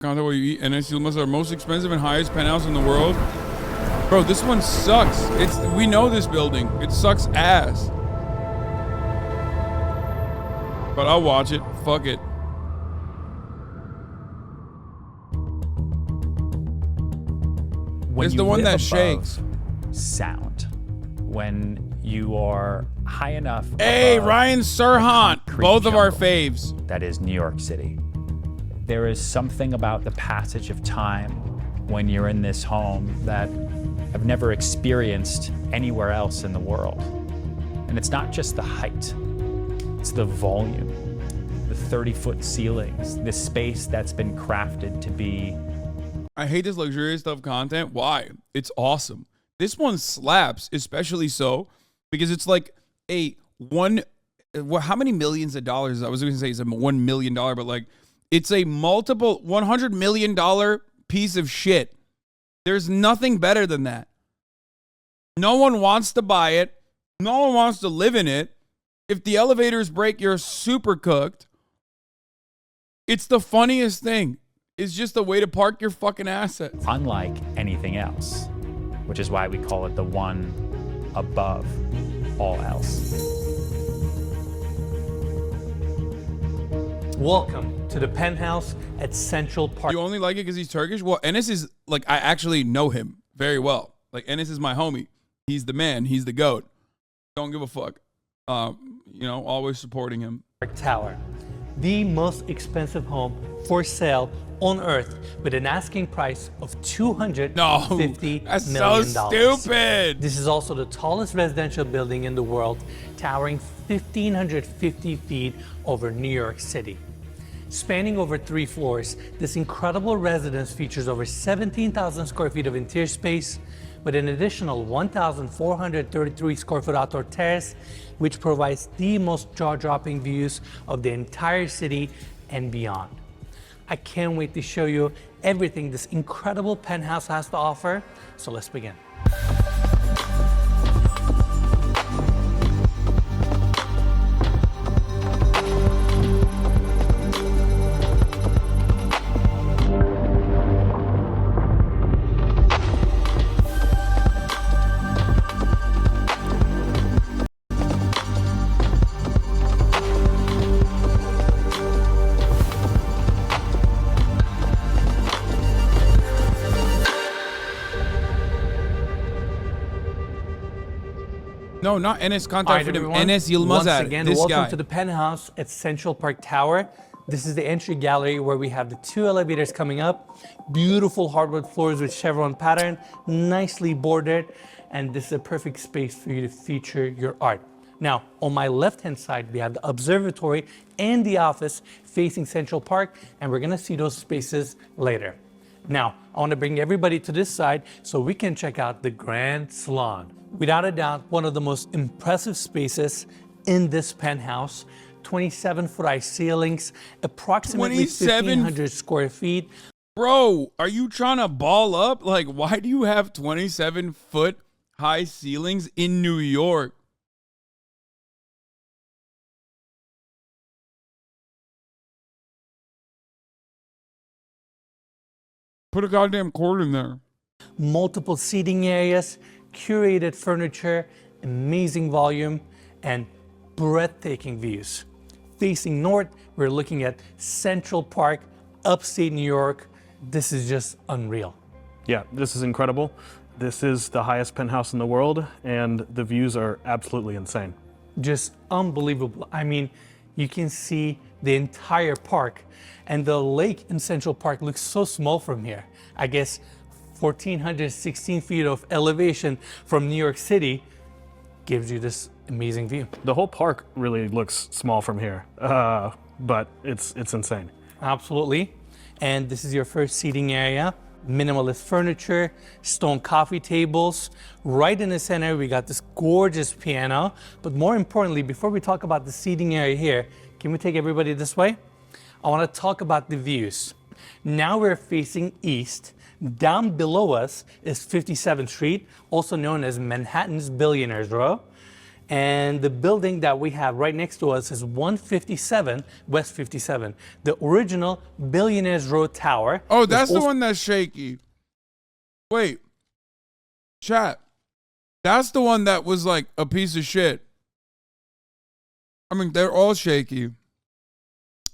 Content where you eat NS Yilmaz our most expensive and highest penthouse in the world. Bro, this one sucks. We know this building. It sucks ass. But I'll watch it. Fuck it. It's the one that shakes. Sound. When you are high enough. Hey, Ryan Serhant. Both of our faves. That is New York City. There is something about the passage of time when you're in this home that I've never experienced anywhere else in the world. And it's not just the height, it's the volume, the 30-foot ceilings, this space that's been crafted to be. I hate this luxurious stuff content. Why? It's awesome. This one slaps, especially so because it's like how many millions of dollars? I was going to say it's a $1 million, but like it's a multiple $100 million piece of shit. There's nothing better than that. No one wants to buy it. No one wants to live in it. If the elevators break, you're super cooked. It's the funniest thing. It's just a way to park your fucking assets. Unlike anything else, which is why we call it the one above all else. Welcome to the penthouse at Central Park. You only like it because he's Turkish? Well, Enes is like, I actually know him very well. Like, Enes is my homie. He's the man. He's the GOAT. Don't give a fuck. You know, always supporting him. Tower, the most expensive home for sale on earth with an asking price of $250 million. That's so stupid. This is also the tallest residential building in the world, towering 1,550 feet over New York City. Spanning over 3 floors, this incredible residence features over 17,000 square feet of interior space with an additional 1,433 square foot outdoor terrace, which provides the most jaw-dropping views of the entire city and beyond. I can't wait to show you everything this incredible penthouse has to offer, so let's begin. No, not Enes. Contact for him. Enes Yilmaz. Once again, this welcome guy. to the penthouse at Central Park Tower. This is the entry gallery where we have the 2 elevators coming up. Beautiful hardwood floors with chevron pattern, nicely bordered, and this is a perfect space for you to feature your art. Now, on my left-hand side, we have the observatory and the office facing Central Park, and we're gonna see those spaces later. Now, I want to bring everybody to this side so we can check out the Grand Salon. Without a doubt, one of the most impressive spaces in this penthouse. 27-foot high ceilings, approximately 1,500 square feet. Bro, are you trying to ball up? Like, why do you have 27-foot high ceilings in New York? Put a goddamn cord in there. Multiple seating areas, curated furniture, amazing volume, and breathtaking views. Facing north, we're looking at Central Park, upstate New York. This is just unreal. Yeah, this is incredible. This is the highest penthouse in the world, and the views are absolutely insane. Just unbelievable. I mean, you can see the entire park, and the lake in Central Park looks so small from here. I guess 1,416 feet of elevation from New York City gives you this amazing view. The whole park really looks small from here, but it's insane. Absolutely. And this is your first seating area. Minimalist furniture, stone coffee tables. Right in the center, we got this gorgeous piano. But more importantly, before we talk about the seating area here, can we take everybody this way? I want to talk about the views. Now we're facing east. Down below us is 57th Street, also known as Manhattan's Billionaires Row. And the building that we have right next to us is 157 West 57, the original Billionaires Road Tower. Oh, that's the one that's shaky. Wait, chat. That's the one that was like a piece of shit. I mean, they're all shaky.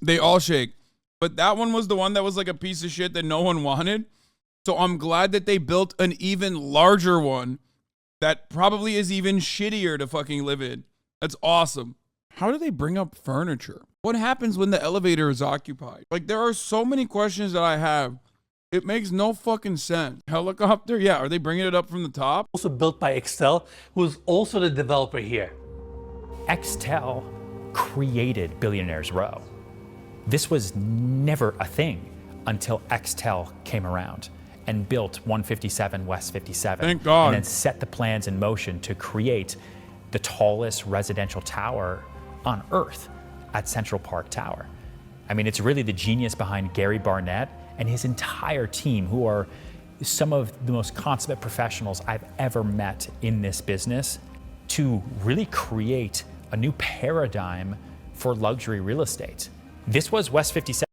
They all shake. But that one was the one that was like a piece of shit that no one wanted. So I'm glad that they built an even larger one that probably is even shittier to fucking live in. That's awesome. How do they bring up furniture? What happens when the elevator is occupied? Like, there are so many questions that I have. It makes no fucking sense. Helicopter? Yeah, are they bringing it up from the top? Also built by Excel, who's also the developer here. Excel created Billionaires Row. This was never a thing until Excel came around and built 157 West 57. Thank God. And then set the plans in motion to create the tallest residential tower on Earth at Central Park Tower. I mean, it's really the genius behind Gary Barnett and his entire team, who are some of the most consummate professionals I've ever met in this business, to really create a new paradigm for luxury real estate. This was West 57.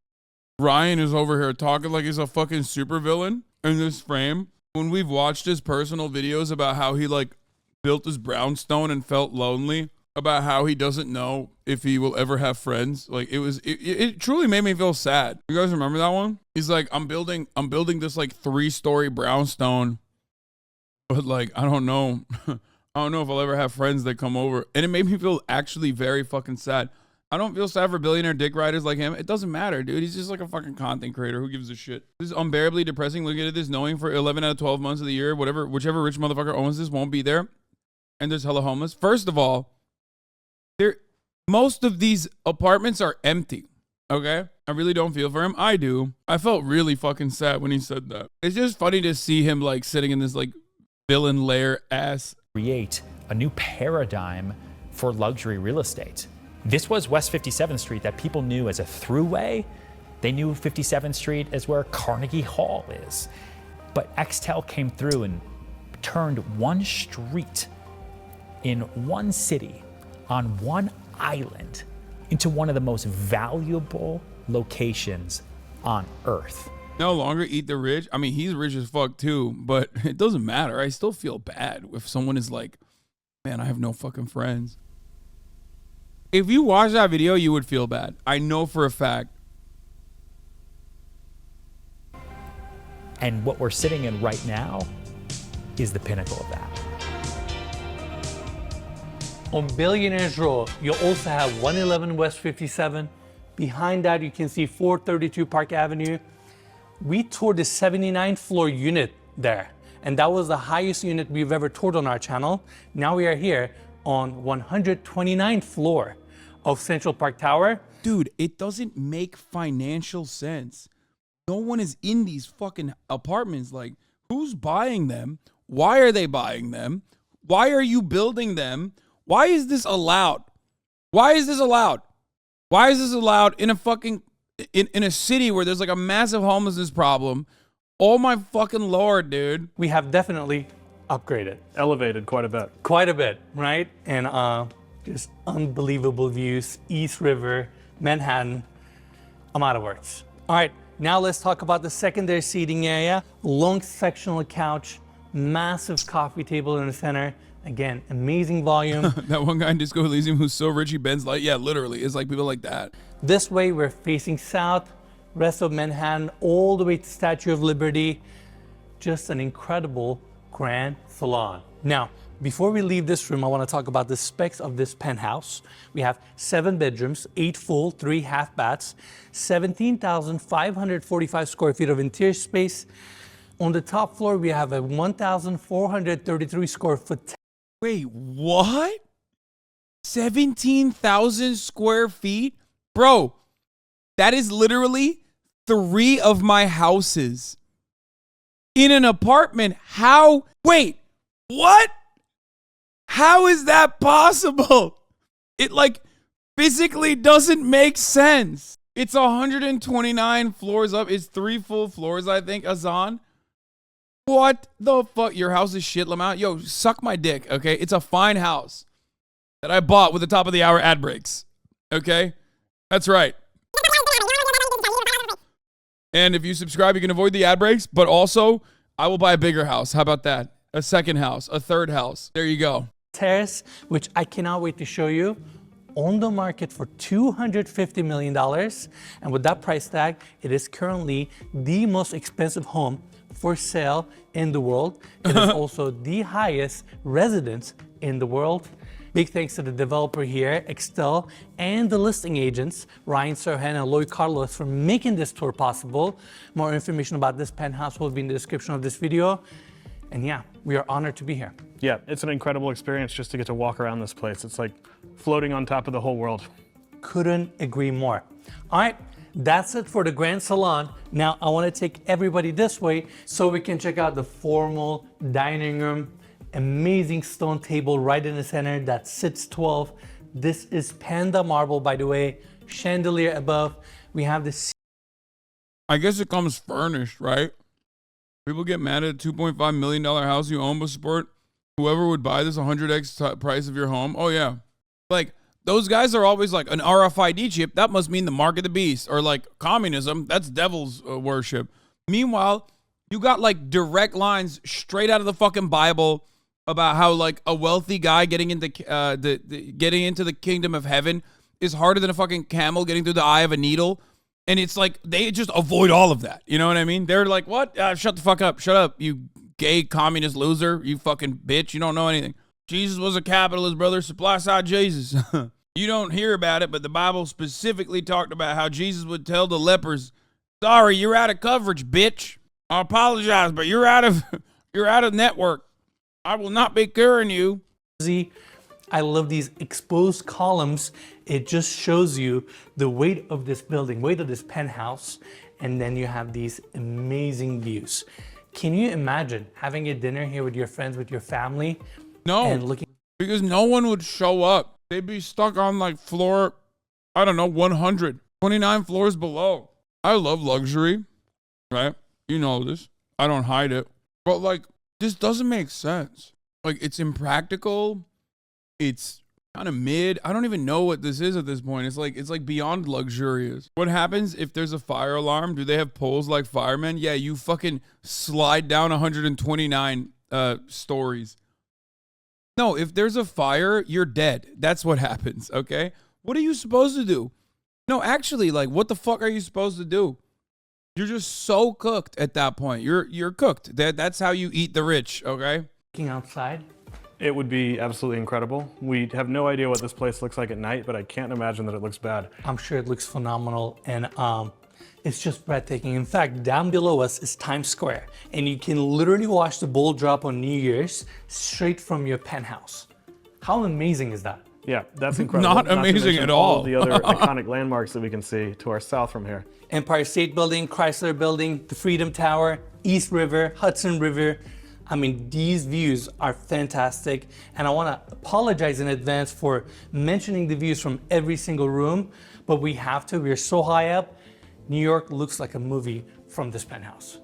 Ryan is over here talking like he's a fucking supervillain in this frame. When we've watched his personal videos about how he like built his brownstone and felt lonely, about how he doesn't know if he will ever have friends, like it truly made me feel sad. You guys remember that one? He's like, I'm building this like 3-story brownstone, but like I don't know I don't know if I'll ever have friends that come over. And it made me feel actually very fucking sad. I don't feel sad for billionaire dick riders like him. It doesn't matter, dude. He's just like a fucking content creator. Who gives a shit? This is unbearably depressing. Looking at this, knowing for 11 out of 12 months of the year, whichever rich motherfucker owns this won't be there. And there's hella homeless. First of all, most of these apartments are empty. Okay? I really don't feel for him. I do. I felt really fucking sad when he said that. It's just funny to see him like sitting in this like villain lair ass. Create a new paradigm for luxury real estate. This was West 57th Street that people knew as a throughway. They knew 57th Street as where Carnegie Hall is. But Extel came through and turned one street in one city on one island into one of the most valuable locations on Earth. No longer eat the rich. I mean, he's rich as fuck too, but it doesn't matter. I still feel bad if someone is like, man, I have no fucking friends. If you watch that video, you would feel bad. I know for a fact. And what we're sitting in right now is the pinnacle of that. On Billionaires Row, you also have 111 West 57. Behind that, you can see 432 Park Avenue. We toured the 79th floor unit there, and that was the highest unit we've ever toured on our channel. Now we are here on 129th floor of Central Park Tower. Dude, it doesn't make financial sense. No one is in these fucking apartments. Like, who's buying them? Why are they buying them? Why are you building them? Why is this allowed? Why is this allowed? Why is this allowed in a fucking in a city where there's like a massive homelessness problem? Oh my fucking Lord, dude. We have definitely upgraded. Elevated quite a bit. Quite a bit, right? And just unbelievable views, East River, Manhattan. I'm out of words. All right, now let's talk about the secondary seating area. Long sectional couch, massive coffee table in the center. Again, amazing volume. That one guy in Disco Elysium who's so rich he bends light. Yeah, literally. It's like people like that. This way, we're facing south, rest of Manhattan, all the way to Statue of Liberty. Just an incredible grand salon. Now, before we leave this room, I want to talk about the specs of this penthouse. We have 7 bedrooms, 8 full, 3 half baths, 17,545 square feet of interior space. On the top floor, we have a 1,433 square foot. Wait, what? 17,000 square feet? Bro, that is literally 3 of my houses in an apartment. How? Wait, what? How is that possible? It like physically doesn't make sense. It's 129 floors up. It's 3 full floors, I think, Hasan. What the fuck? Your house is shit, Lamont. Yo, suck my dick, okay? It's a fine house. that I bought with the top of the hour ad breaks. Okay? That's right. And if you subscribe, you can avoid the ad breaks, but also I will buy a bigger house. How about that? A second house, a third house. There you go. Terrace, which I cannot wait to show you, on the market for $250 million. And with that price tag, it is currently the most expensive home for sale in the world. It is also the highest residence in the world. Big thanks to the developer here, Excel, and the listing agents, Ryan Serhan and Lloyd Carlos, for making this tour possible. More information about this penthouse will be in the description of this video. And yeah, we are honored to be here. Yeah, it's an incredible experience just to get to walk around this place. It's like floating on top of the whole world. Couldn't agree more. All right, that's it for the Grand Salon. Now I want to take everybody this way so we can check out the formal dining room. Amazing stone table right in the center that sits 12. This is Panda marble, by the way. Chandelier above. We have this. I guess it comes furnished, right? People get mad at a $2.5 million house you own, but support whoever would buy this 100x price of your home. Oh, yeah. Like, those guys are always like, an RFID chip, that must mean the mark of the beast. Or like, communism, that's devil's worship. Meanwhile, you got like direct lines straight out of the fucking Bible about how like a wealthy guy getting into getting into the kingdom of heaven is harder than a fucking camel getting through the eye of a needle. And it's like, they just avoid all of that. You know what I mean? They're like, what? Shut the fuck up. Shut up, you gay communist loser. You fucking bitch. You don't know anything. Jesus was a capitalist, brother. Supply side Jesus. You don't hear about it, but the Bible specifically talked about how Jesus would tell the lepers, sorry, you're out of coverage, bitch. I apologize, but you're out of network. I will not be curing you. I love these exposed columns. It just shows you the weight of this building, weight of this penthouse, and then you have these amazing views. Can you imagine having a dinner here with your friends, with your family? No, and looking because no one would show up. They'd be stuck on like floor, I don't know, 100, 29 floors below. I love luxury, right? You know this. I don't hide it. But like, this doesn't make sense. Like, it's impractical. It's kind of mid. I don't even know what this is at this point. It's like beyond luxurious. What happens if there's a fire alarm? Do they have poles like firemen? Yeah, you fucking slide down 129 stories. No, if there's a fire, you're dead. That's what happens, okay? What are you supposed to do? No, actually, like, what the fuck are you supposed to do? You're just so cooked at that point. You're cooked. That's how you eat the rich, okay? looking outside. It would be absolutely incredible. We have no idea what this place looks like at night, but I can't imagine that it looks bad. I'm sure it looks phenomenal, and it's just breathtaking. In fact, down below us is Times Square, and you can literally watch the ball drop on New Year's straight from your penthouse. How amazing is that? Yeah, that's incredible. Not amazing at all. Of the other iconic landmarks that we can see to our south from here. Empire State Building, Chrysler Building, the Freedom Tower, East River, Hudson River. I mean, these views are fantastic, and I want to apologize in advance for mentioning the views from every single room, but we have to. We're so high up. New York looks like a movie from this penthouse.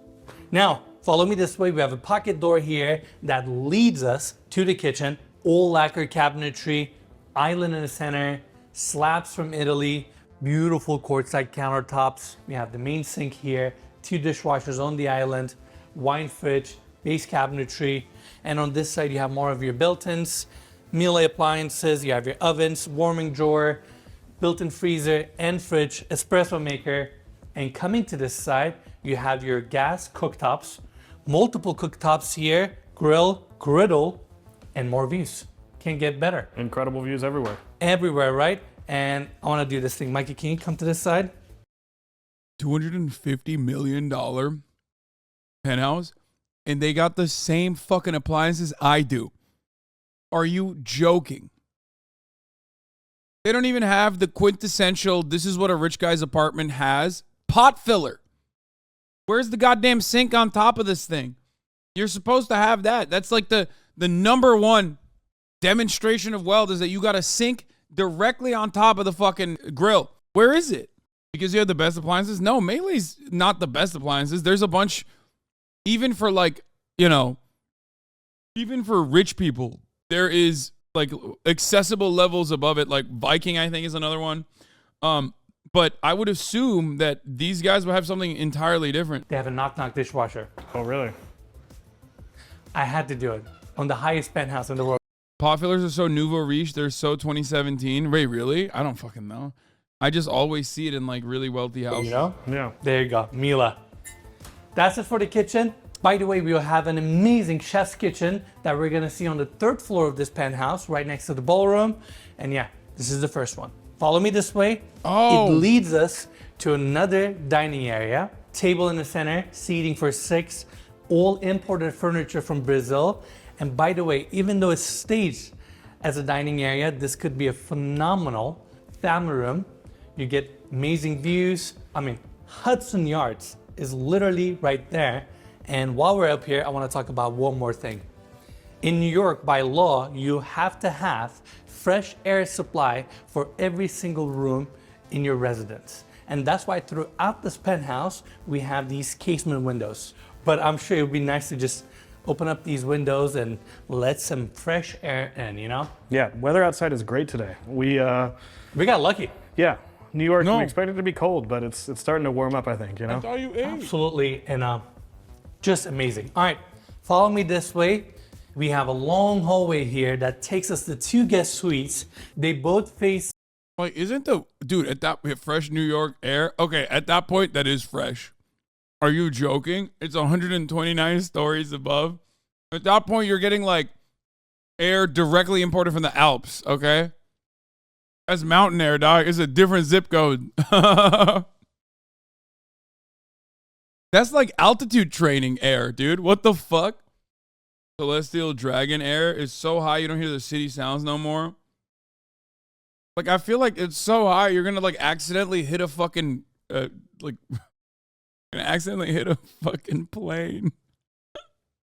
Now, follow me this way. We have a pocket door here that leads us to the kitchen. All lacquer cabinetry, island in the center, slabs from Italy, beautiful quartzite countertops. We have the main sink here, 2 dishwashers on the island, wine fridge, base cabinetry, and on this side you have more of your built-ins, meal appliances, you have your ovens, warming drawer, built-in freezer and fridge, espresso maker, and coming to this side you have your gas cooktops, multiple cooktops here, grill, griddle, and more views. Can't get better. Incredible views everywhere. Everywhere, right? And I want to do this thing. Mikey, can you come to this side? $250 million penthouse, and they got the same fucking appliances I do. Are you joking? They don't even have the quintessential, this is what a rich guy's apartment has, pot filler. Where's the goddamn sink on top of this thing? You're supposed to have that. That's like the number one demonstration of wealth, is that you got a sink directly on top of the fucking grill. Where is it? Because you have the best appliances? No, Melee's not the best appliances. There's a bunch, even for like, you know, even for rich people, there is like accessible levels above it. Like Viking, I think, is another one. But I would assume that these guys will have something entirely different. They have a knock-knock dishwasher. Oh, really? I had to do it on the highest penthouse in the world. Pot fillers are so nouveau riche. They're so 2017. Wait, really? I don't fucking know. I just always see it in like really wealthy houses. You know? Yeah. There you go, Mila. That's it for the kitchen. By the way, we will have an amazing chef's kitchen that we're gonna see on the 3rd floor of this penthouse, right next to the ballroom. And yeah, this is the first one. Follow me this way. Oh. It leads us to another dining area. Table in the center, seating for 6, all imported furniture from Brazil. And by the way, even though it's staged as a dining area, this could be a phenomenal family room. You get amazing views. I mean, Hudson Yards is literally right there. And while we're up here, I want to talk about one more thing. In New York, by law, you have to have fresh air supply for every single room in your residence. And that's why throughout this penthouse, we have these casement windows. But I'm sure it would be nice to just open up these windows and let some fresh air in, you know? Yeah, weather outside is great today. We got lucky. yeah, New York, No. we expected it to be cold, but it's starting to warm up, I think, you know? Are you ate? Absolutely, and just amazing. All right, follow me this way. We have a long hallway here that takes us to 2 guest suites. They both face Like, isn't the dude at that fresh New York air? Okay, at that point, that is fresh. Are you joking? It's 129 stories above. At that point, you're getting like air directly imported from the Alps. Okay, that's mountain air, dog. It's a different zip code. That's like altitude training air, dude. What the fuck? Celestial Dragon air is so high you don't hear the city sounds no more. Like, I feel like it's so high you're gonna like accidentally hit a fucking like gonna accidentally hit a fucking plane.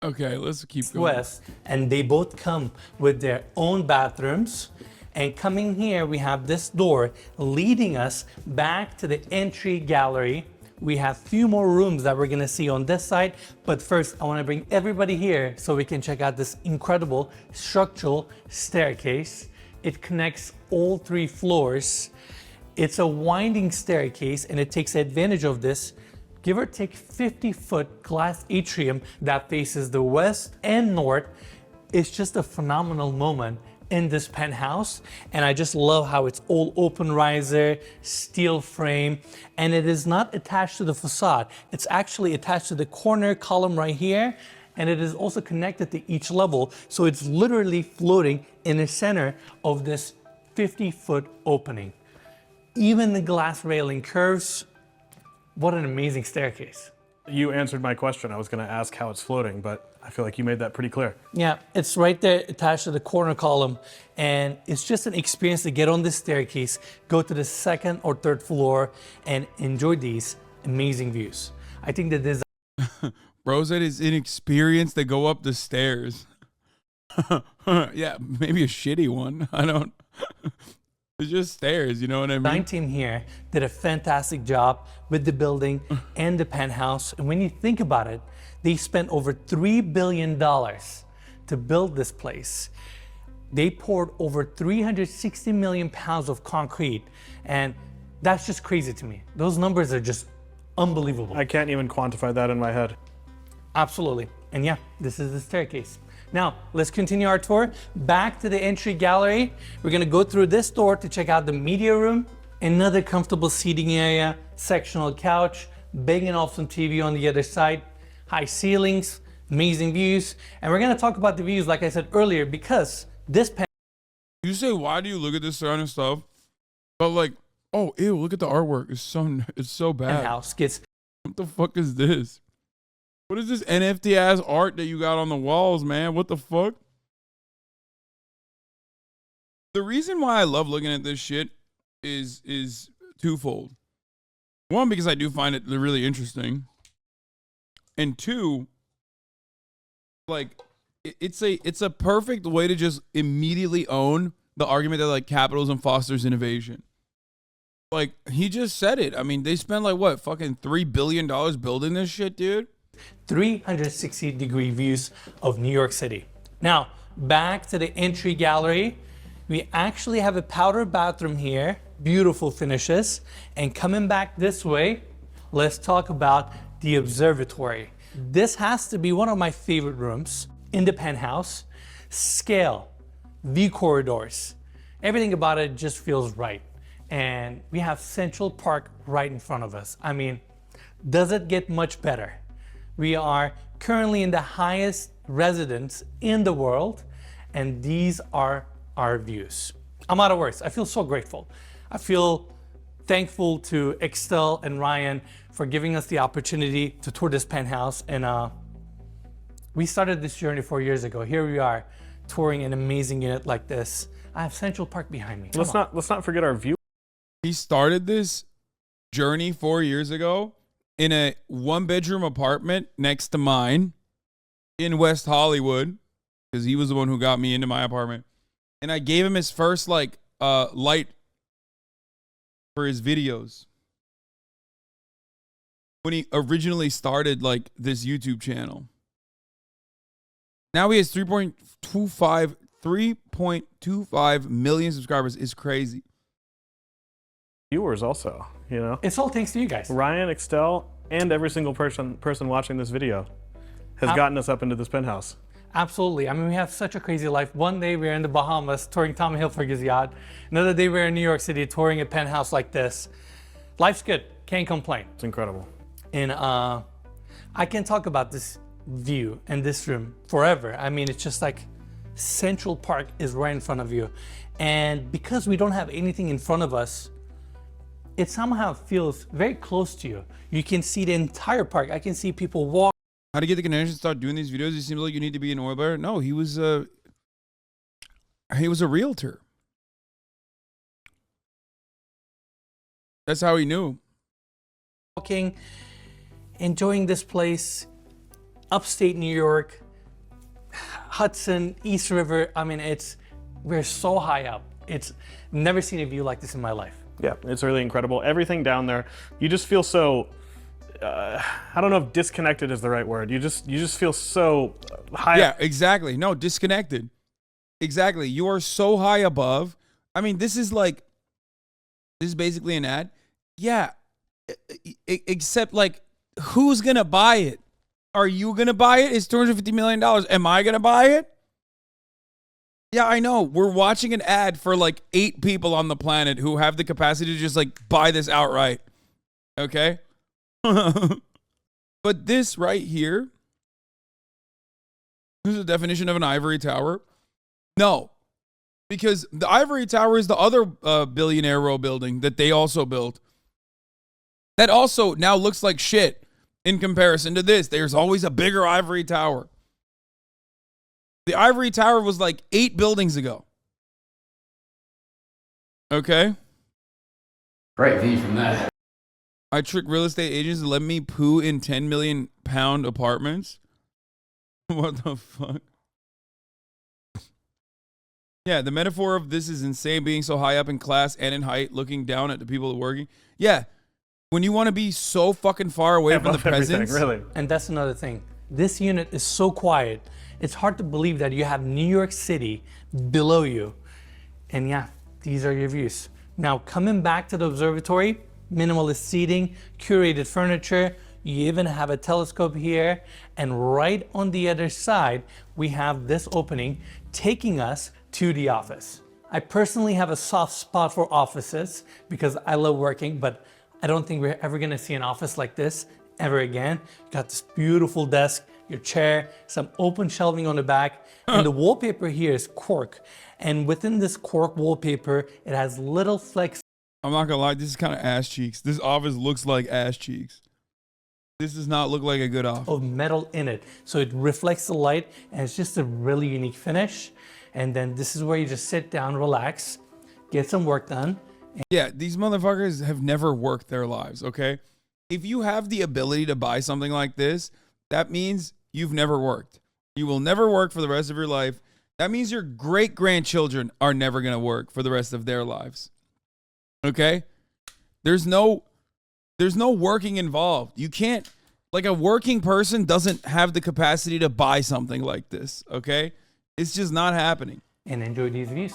Okay, let's keep going. west, and they both come with their own bathrooms. And coming here, we have this door leading us back to the entry gallery. We have a few more rooms that we're gonna see on this side, but first I wanna bring everybody here so we can check out this incredible structural staircase. It connects all 3 floors. It's a winding staircase and it takes advantage of this, give or take 50-foot glass atrium that faces the west and north. It's just a phenomenal moment in this penthouse, and I just love how it's all open riser, steel frame, and it is not attached to the facade. It's actually attached to the corner column right here, and it is also connected to each level, so it's literally floating in the center of this 50-foot opening. Even the glass railing curves. What an amazing staircase. You answered my question. I was going to ask how it's floating, but I feel like you made that pretty clear. Yeah, it's right there attached to the corner column, and it's just an experience to get on this staircase, go to the 2nd or 3rd floor, and enjoy these amazing views. I think the design Bro said it's inexperienced to go up the stairs. Yeah, maybe a shitty one. I don't. It's just stairs, you know what I mean? team here did a fantastic job with the building and the penthouse. And when you think about it, they spent over $3 billion to build this place. They poured over 360 million pounds of concrete. And that's just crazy to me. Those numbers are just unbelievable. I can't even quantify that in my head. Absolutely. And yeah, this is the staircase. Now, let's continue our tour. Back to the entry gallery. We're gonna go through this door to check out the media room. Another comfortable seating area, sectional couch, Bang & Olufsen TV on the other side, high ceilings, amazing views. And we're gonna talk about the views, like I said earlier, because this You say, why do you look at this kind of stuff? But like, oh, ew, look at the artwork. It's so bad. penthouse gets What the fuck is this? What is this NFT ass art that you got on the walls, man? What the fuck? The reason why I love looking at this shit is twofold. One, because I do find it really interesting. And two, like it's a perfect way to just immediately own the argument that like capitalism fosters innovation. Like he just said it. I mean, they spent like what, fucking $3 billion building this shit, dude? 360-degree views of New York City. Now, back to the entry gallery. We actually have a powder bathroom here, beautiful finishes. And coming back this way, let's talk about the observatory. This has to be one of my favorite rooms in the penthouse. Scale, V corridors, everything about it just feels right. And we have Central Park right in front of us. I mean, does it get much better? We are currently in the highest residence in the world, and these are our views. I'm out of words. I feel so grateful. I feel thankful to Excel and Ryan for giving us the opportunity to tour this penthouse. And we started this journey 4 years ago. Here we are touring an amazing unit like this. I have Central Park behind me. Let's not forget our view. He started this journey 4 years ago in a 1-bedroom apartment next to mine in West Hollywood, because he was the one who got me into my apartment. And I gave him his first light for his videos when he originally started this YouTube channel. Now he has 3.25 million subscribers. Is crazy. Viewers also, you know. It's all thanks to you guys. Ryan, Excel, and every single person watching this video has gotten us up into this penthouse. Absolutely. I mean, we have such a crazy life. One day we're in the Bahamas touring Tommy Hilfiger's yacht. Another day we're in New York City touring a penthouse like this. Life's good. Can't complain. It's incredible. And I can talk about this view and this room forever. I mean, it's just like Central Park is right in front of you. And because we don't have anything in front of us, it somehow feels very close to you. You can see the entire park. I can see people walk. How to get the connection to start doing these videos? It seems like you need to be an oil buyer. No, he was a realtor. That's how he knew. Walking, enjoying this place, upstate New York, Hudson, East River. I mean, we're so high up. Never seen a view like this in my life. Yeah, it's really incredible. Everything down there, you just feel so, I don't know if disconnected is the right word. You just feel so high. Yeah, exactly. No, disconnected. Exactly. You are so high above. I mean, this is basically an ad. Yeah. Except who's going to buy it? Are you going to buy it? It's $250 million. Am I going to buy it? Yeah, I know. We're watching an ad for 8 people on the planet who have the capacity to just buy this outright. Okay? But this right here, this is the definition of an ivory tower. No, because the ivory tower is the other billionaire row building that they also built. That also now looks like shit in comparison to this. There's always a bigger ivory tower. The ivory tower was 8 buildings ago. Okay? Great view from there. I trick real estate agents to let me poo in 10 million pound apartments. What the fuck? Yeah, the metaphor of this is insane, being so high up in class and in height, looking down at the people working. Yeah, when you want to be so fucking far away from the peasants. Really. And that's another thing. This unit is so quiet. It's hard to believe that you have New York City below you. And yeah, these are your views. Now, coming back to the observatory, minimalist seating, curated furniture, you even have a telescope here. And right on the other side, we have this opening taking us to the office. I personally have a soft spot for offices because I love working, but I don't think we're ever gonna see an office like this ever again. You got this beautiful desk, your chair, some open shelving on the back, and the wallpaper here is cork. And within this cork wallpaper, it has little flecks. I'm not gonna lie, this is kind of ass cheeks. This office looks like ass cheeks. This does not look like a good office. Of metal in it. So it reflects the light, and it's just a really unique finish. And then this is where you just sit down, relax, get some work done. Yeah, these motherfuckers have never worked their lives, okay? If you have the ability to buy something like this, that means you've never worked. You will never work for the rest of your life. That means your great-grandchildren are never going to work for the rest of their lives. Okay? There's no working involved. You can't, a working person doesn't have the capacity to buy something like this, okay? It's just not happening. And enjoy these views.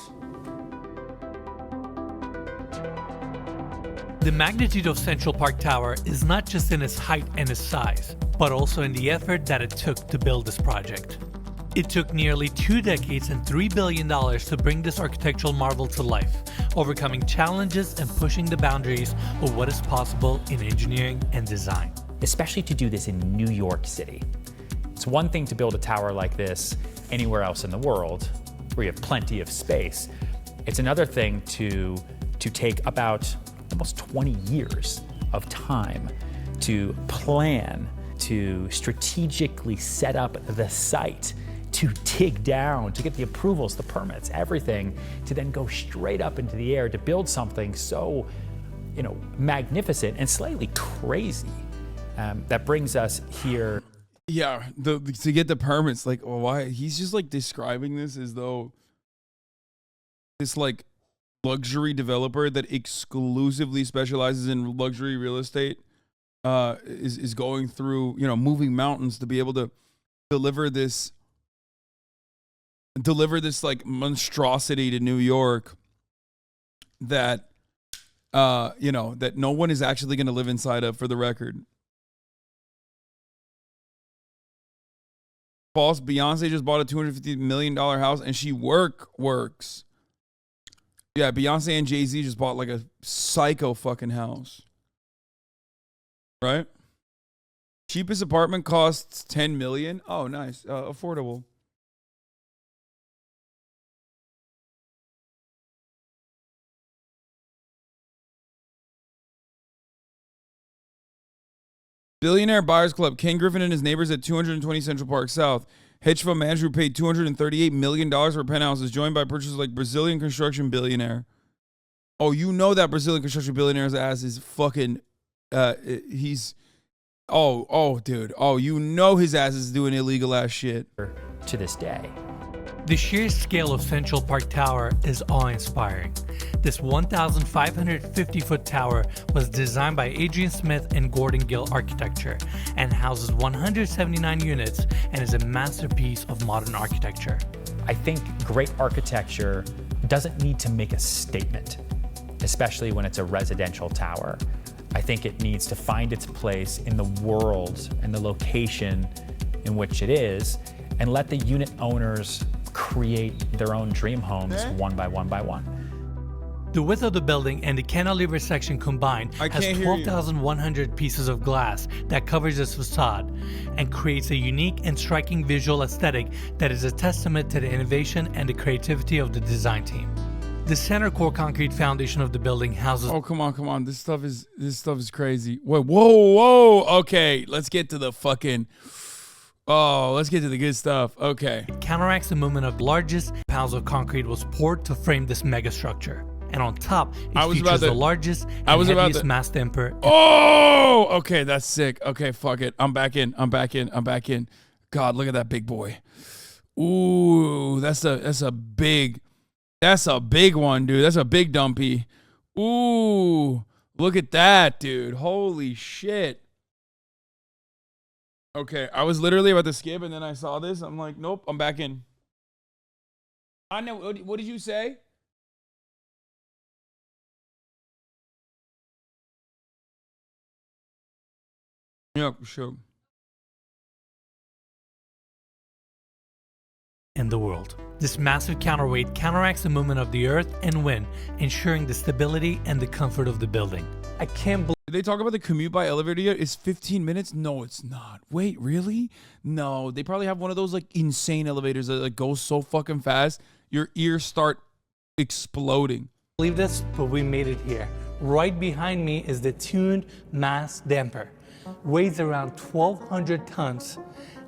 The magnitude of Central Park Tower is not just in its height and its size, but also in the effort that it took to build this project. It took nearly 2 decades and $3 billion to bring this architectural marvel to life, overcoming challenges and pushing the boundaries of what is possible in engineering and design. Especially to do this in New York City. It's one thing to build a tower like this anywhere else in the world, where you have plenty of space. It's another thing to take about almost 20 years of time to plan, to strategically set up the site, to dig down, to get the approvals, the permits, everything, to then go straight up into the air to build something so, magnificent and slightly crazy. That brings us here. Yeah, to get the permits, like, why? He's just like describing this as though this like luxury developer that exclusively specializes in luxury real estate is going through, moving mountains to be able to deliver this like monstrosity to New York that that no one is actually going to live inside of, for the record. False. Beyonce just bought a $250 million house and she works. Yeah, Beyonce and Jay-Z just bought like a psycho fucking house. Right? Cheapest apartment costs $10 million. Oh, nice. Affordable. Billionaire Buyers Club. Ken Griffin and his neighbors at 220 Central Park South. Hedge fund manager who paid $238 million for penthouses, joined by purchasers like Brazilian construction billionaire. Oh, you know that Brazilian construction billionaire's ass is fucking, he's, dude. Oh, you know his ass is doing illegal ass shit. To this day. The sheer scale of Central Park Tower is awe-inspiring. This 1,550-foot tower was designed by Adrian Smith and Gordon Gill Architecture and houses 179 units and is a masterpiece of modern architecture. I think great architecture doesn't need to make a statement, especially when it's a residential tower. I think it needs to find its place in the world and the location in which it is, and let the unit owners create their own dream homes one by one by one. The width of the building and the cantilever section combined has 12,100 pieces of glass that covers its facade and creates a unique and striking visual aesthetic that is a testament to the innovation and the creativity of the design team. The center core concrete foundation of the building houses— Oh, come on. This stuff is crazy. Whoa. Okay, let's get to the fucking— let's get to the good stuff. Okay. It counteracts the movement of the largest pounds of concrete was poured to frame this mega structure. And on top, it features the largest and heaviest mass damper. Oh, okay, that's sick. Okay, fuck it. I'm back in. God, look at that big boy. Ooh, that's a big one, dude. That's a big dumpy. Ooh, look at that, dude. Holy shit. Okay, I was literally about to skip, and then I saw this. I'm like, nope, I'm back in. I know. What did you say? Yeah, sure. In the world. This massive counterweight counteracts the movement of the earth and wind, ensuring the stability and the comfort of the building. I can't believe— Did they talk about the commute by elevator yet? It's 15 minutes? No, it's not. Wait, really? No, they probably have one of those like insane elevators that like goes so fucking fast, your ears start exploding. Believe this, but we made it here. Right behind me is the tuned mass damper. Weighs around 1,200 tons.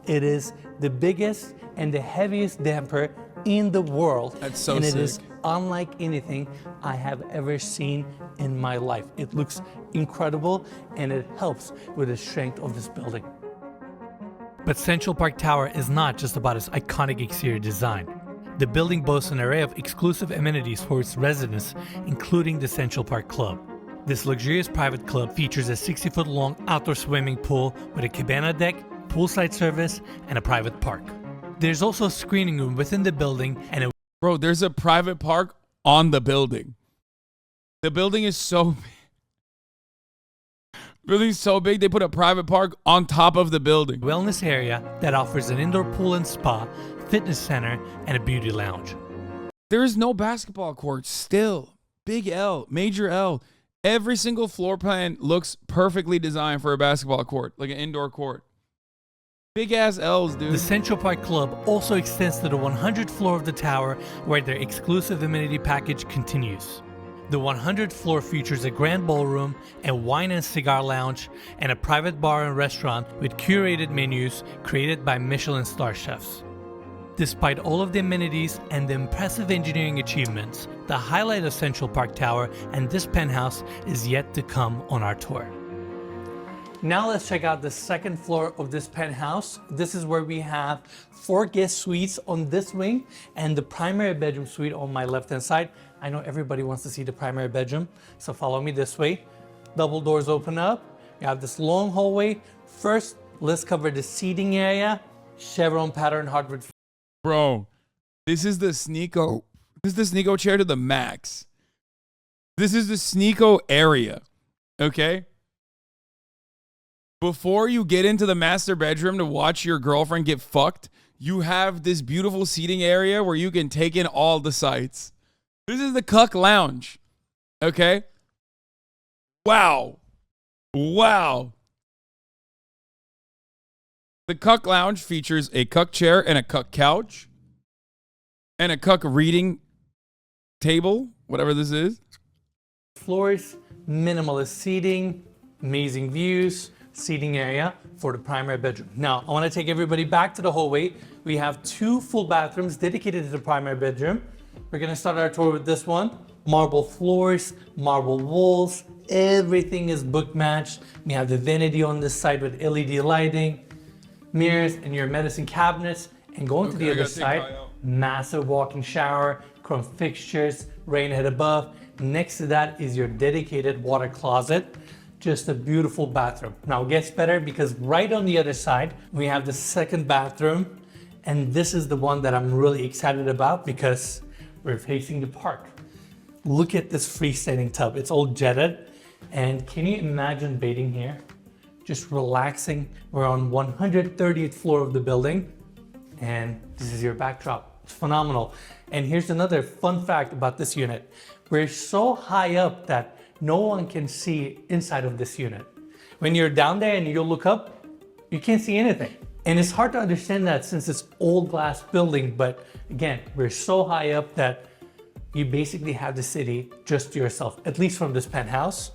It is the biggest and the heaviest damper in the world. That's so and sick. It is unlike anything I have ever seen in my life. It looks incredible and it helps with the strength of this building. But Central Park Tower is not just about its iconic exterior design. The building boasts an array of exclusive amenities for its residents, including the Central Park Club. This luxurious private club features a 60-foot-long outdoor swimming pool with a cabana deck, poolside service, and a private park. There's also a screening room within the building and a Bro, there's a private park on the building. The building is so big. Building's so big, they put a private park on top of the building. wellness area that offers an indoor pool and spa, fitness center, and a beauty lounge. There is no basketball court still. Big L, major L. Every single floor plan looks perfectly designed for a basketball court, like an indoor court. Big ass L's, dude. The Central Park Club also extends to the 100th floor of the tower, where their exclusive amenity package continues. The 100th floor features a grand ballroom, a wine and cigar lounge, and a private bar and restaurant with curated menus created by Michelin star chefs. Despite all of the amenities and the impressive engineering achievements, the highlight of Central Park Tower and this penthouse is yet to come on our tour. Now let's check out the second floor of this penthouse. This is where we have 4 guest suites on this wing and the primary bedroom suite on my left-hand side. I know everybody wants to see the primary bedroom, so follow me this way. Double doors open up. You have this long hallway. First, let's cover the seating area. Chevron pattern hardwood. Bro, this is the Sneeko. This is the Sneeko chair to the max. This is the Sneeko area, okay? Before you get into the master bedroom to watch your girlfriend get fucked, you have this beautiful seating area where you can take in all the sights. This is the Cuck Lounge, okay? Wow. Wow. The Cuck Lounge features a Cuck chair and a Cuck couch and a Cuck reading table, whatever this is. Floors, minimalist seating, amazing views, seating area for the primary bedroom. Now, I want to take everybody back to the hallway. We have 2 full bathrooms dedicated to the primary bedroom. We're going to start our tour with this one. Marble floors, marble walls, everything is book matched. We have the vanity on this side with LED lighting, mirrors, and your medicine cabinets. And going to the other side, massive walk-in shower, chrome fixtures, rain head above. Next to that is your dedicated water closet. Just a beautiful bathroom. Now it gets better because right on the other side, we have the second bathroom. And this is the one that I'm really excited about because we're facing the park. Look at this freestanding tub. It's all jetted. And can you imagine bathing here? Just relaxing. We're on 130th floor of the building. And this is your backdrop. It's phenomenal. And here's another fun fact about this unit. We're so high up that no one can see inside of this unit. When you're down there and you look up, you can't see anything. And it's hard to understand that since it's old glass building, but again, we're so high up that you basically have the city just to yourself, at least from this penthouse.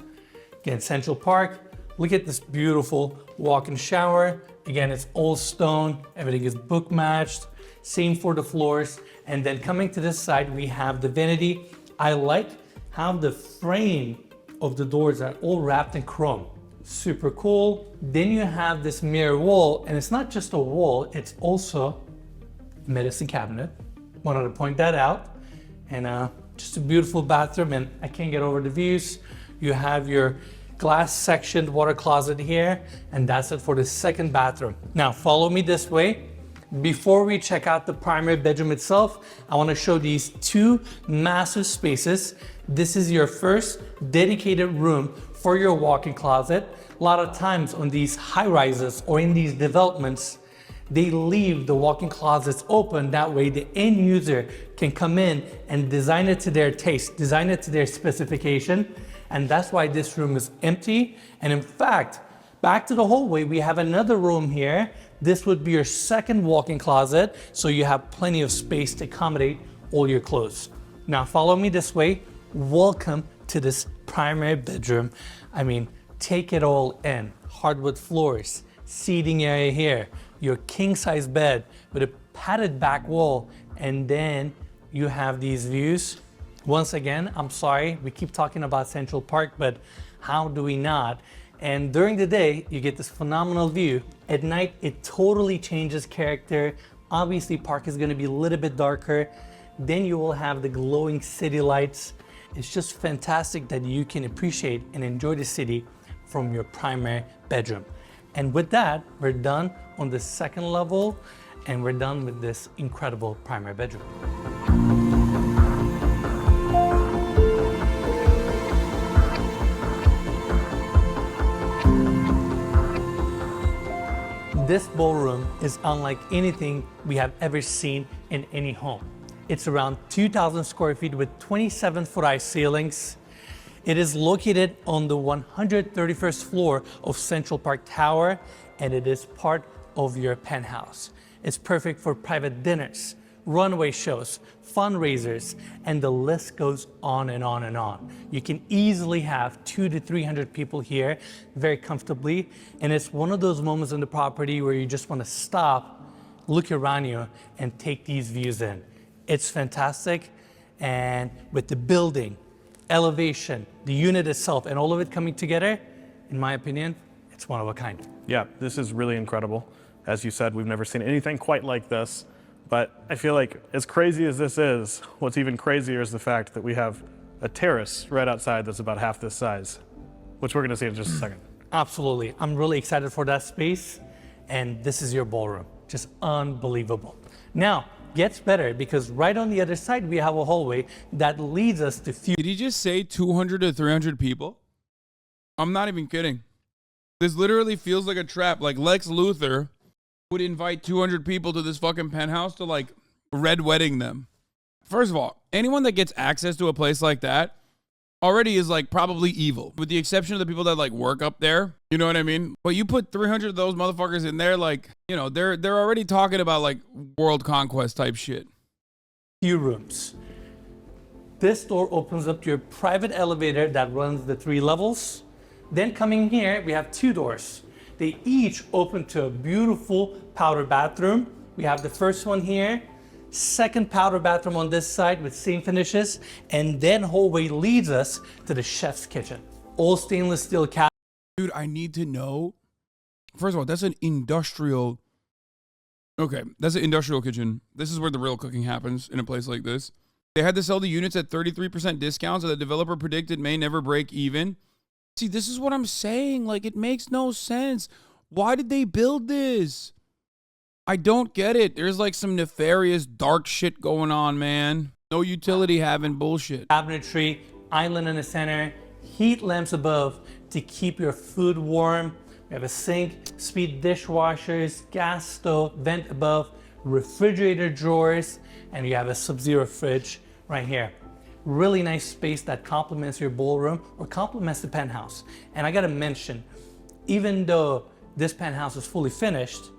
Again, Central Park, look at this beautiful walk-in shower. Again, it's all stone, everything is book matched, same for the floors. And then coming to this side, we have the vanity. I like how the frame of the doors are all wrapped in chrome. Super cool. Then you have this mirror wall, and it's not just a wall, it's also a medicine cabinet. Wanted to point that out. And just a beautiful bathroom, and I can't get over the views. You have your glass sectioned water closet here, and that's it for the second bathroom. Now follow me this way. Before we check out the primary bedroom itself, I want to show these 2 massive spaces. This is your first dedicated room for your walk-in closet. A lot of times on these high rises or in these developments, they leave the walk-in closets open. That way the end user can come in and design it to their taste, design it to their specification. And that's why this room is empty. And in fact, back to the hallway, we have another room here. This would be your second walk-in closet, so you have plenty of space to accommodate all your clothes. Now follow me this way. Welcome to this primary bedroom. I mean, take it all in. Hardwood floors, seating area here, your king-size bed with a padded back wall, and then you have these views. Once again, I'm sorry, we keep talking about Central Park, but how do we not? And during the day, you get this phenomenal view. At night, it totally changes character. Obviously, park is gonna be a little bit darker. Then you will have the glowing city lights. It's just fantastic that you can appreciate and enjoy the city from your primary bedroom. And with that, we're done on the second level. and we're done with this incredible primary bedroom. This ballroom is unlike anything we have ever seen in any home. It's around 2,000 square feet with 27-foot high ceilings. It is located on the 131st floor of Central Park Tower, and it is part of your penthouse. It's perfect for private dinners, runway shows, fundraisers, and the list goes on and on and on. You can easily have 200 to 300 people here very comfortably, and it's one of those moments on the property where you just want to stop, look around you, and take these views in. It's fantastic, and with the building, elevation, the unit itself, and all of it coming together, in my opinion, it's one of a kind. Yeah, this is really incredible. As you said, we've never seen anything quite like this. But I feel like as crazy as this is, what's even crazier is the fact that we have a terrace right outside that's about half this size, which we're going to see in just a second. Absolutely. I'm really excited for that space, and this is your ballroom. Just unbelievable. Now, gets better because right on the other side, we have a hallway that leads us to Did he just say 200 to 300 people? I'm not even kidding. This literally feels like a trap. Like Lex Luthor would invite 200 people to this fucking penthouse to like red wedding them. First of all, anyone that gets access to a place like that already is like probably evil, with the exception of the people that like work up there. You know what I mean? But you put 300 of those motherfuckers in there, like, you know, they're already talking about like world conquest type shit. few rooms. This door opens up to your private elevator that runs the 3 levels. Then coming here, we have 2 doors. They each open to a beautiful powder bathroom. We have the first one here, second powder bathroom on this side with same finishes, and then hallway leads us to the chef's kitchen. All stainless steel cabinets. Dude, I need to know. First of all, that's an industrial. Okay, that's an industrial kitchen. This is where the real cooking happens in a place like this. They had to sell the units at 33% discounts, and the developer predicted may never break even. See, this is what I'm saying. Like, it makes no sense. Why did they build this? I don't get it. There's like some nefarious dark shit going on, man. No utility having bullshit. Cabinetry, island in the center, heat lamps above to keep your food warm. We have a sink, speed dishwashers, gas stove, vent above, refrigerator drawers, and you have a Sub-Zero fridge right here. Really nice space that complements your ballroom or complements the penthouse. And I gotta mention, even though this penthouse is fully finished,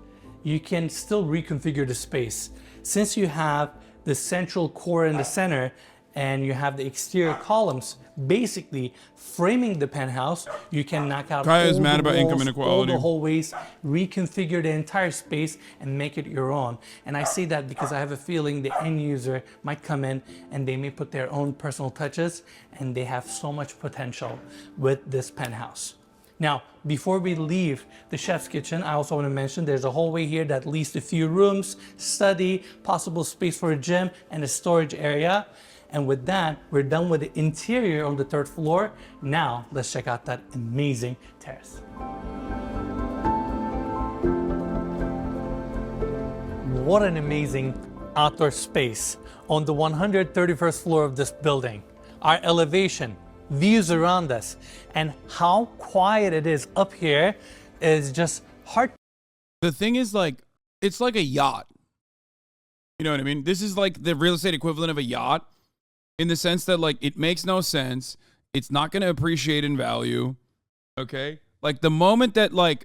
you can still reconfigure the space. Since you have the central core in the center and you have the exterior columns basically framing the penthouse, you can knock out Kaya is all mad the about income walls, inequality. all the hallways, reconfigure the entire space and make it your own. And I say that because I have a feeling the end user might come in and they may put their own personal touches, and they have so much potential with this penthouse. Now, before we leave the chef's kitchen, I also want to mention there's a hallway here that leads to a few rooms, study, possible space for a gym, and a storage area. And with that, we're done with the interior on the 3rd floor. Now, let's check out that amazing terrace. What an amazing outdoor space on the 131st floor of this building. Our elevation, views around us, and how quiet it is up here is just heart. The thing is, like, it's like a yacht. You know what I mean? This is like the real estate equivalent of a yacht, in the sense that, like, it makes no sense. It's not going to appreciate in value. Okay? Like, the moment that, like,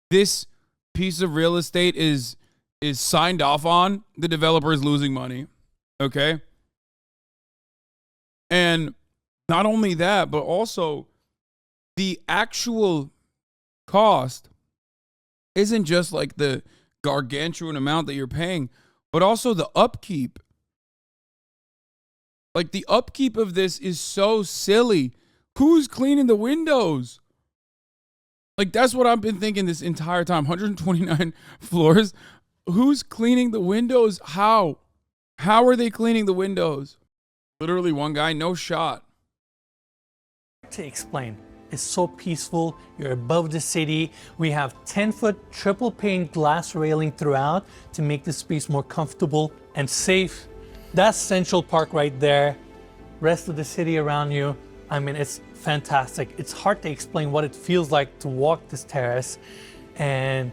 this piece of real estate is signed off on, the developer is losing money. Okay? And not only that, but also the actual cost isn't just like the gargantuan amount that you're paying, but also the upkeep. Like, the upkeep of this is so silly. Who's cleaning the windows? Like, that's what I've been thinking this entire time. 129 floors. Who's cleaning the windows? How? How are they cleaning the windows? Literally one guy, no shot. To explain. is so peaceful. You're above the city. We have 10-foot triple pane glass railing throughout to make the space more comfortable and safe. That's Central Park right there. Rest of the city around you. I mean, it's fantastic. It's hard to explain what it feels like to walk this terrace and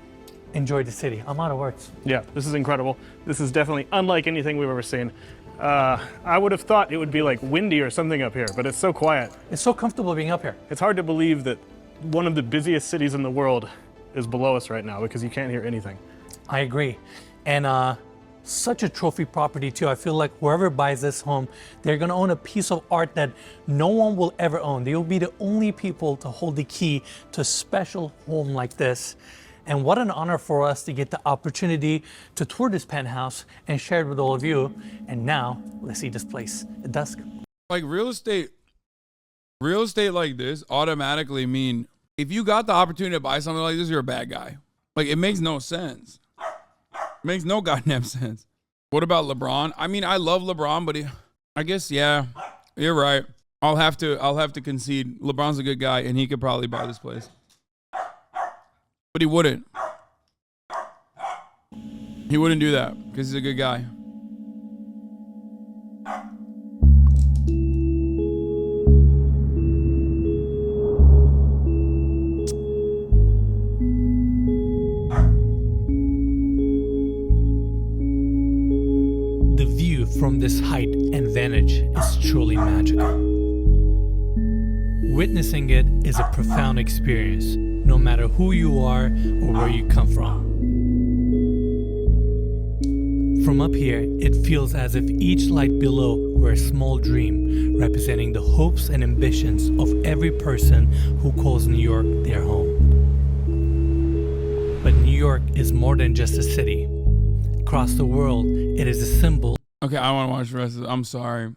enjoy the city. I'm out of words. Yeah, this is incredible. This is definitely unlike anything we've ever seen. I would have thought it would be like windy or something up here, but it's so quiet. It's so comfortable being up here. It's hard to believe that one of the busiest cities in the world is below us right now because you can't hear anything. I agree. And such a trophy property too. I feel like whoever buys this home, they're gonna own a piece of art that no one will ever own. They will be the only people to hold the key to a special home like this. And what an honor for us to get the opportunity to tour this penthouse and share it with all of you. And now, let's see this place at dusk. Like real estate like this automatically mean if you got the opportunity to buy something like this, you're a bad guy. Like it makes no sense. It makes no goddamn sense. What about LeBron? I mean, I love LeBron, but I guess, yeah, you're right. I'll have to concede. LeBron's a good guy and he could probably buy this place. But he wouldn't. He wouldn't do that because he's a good guy. The view from this height and vantage is truly magical. Witnessing it is a profound experience, no matter who you are or where you come from. From up here, it feels as if each light below were a small dream, representing the hopes and ambitions of every person who calls New York their home. But New York is more than just a city. Across the world, it is a symbol. Okay, I want to watch the rest of it. I'm sorry.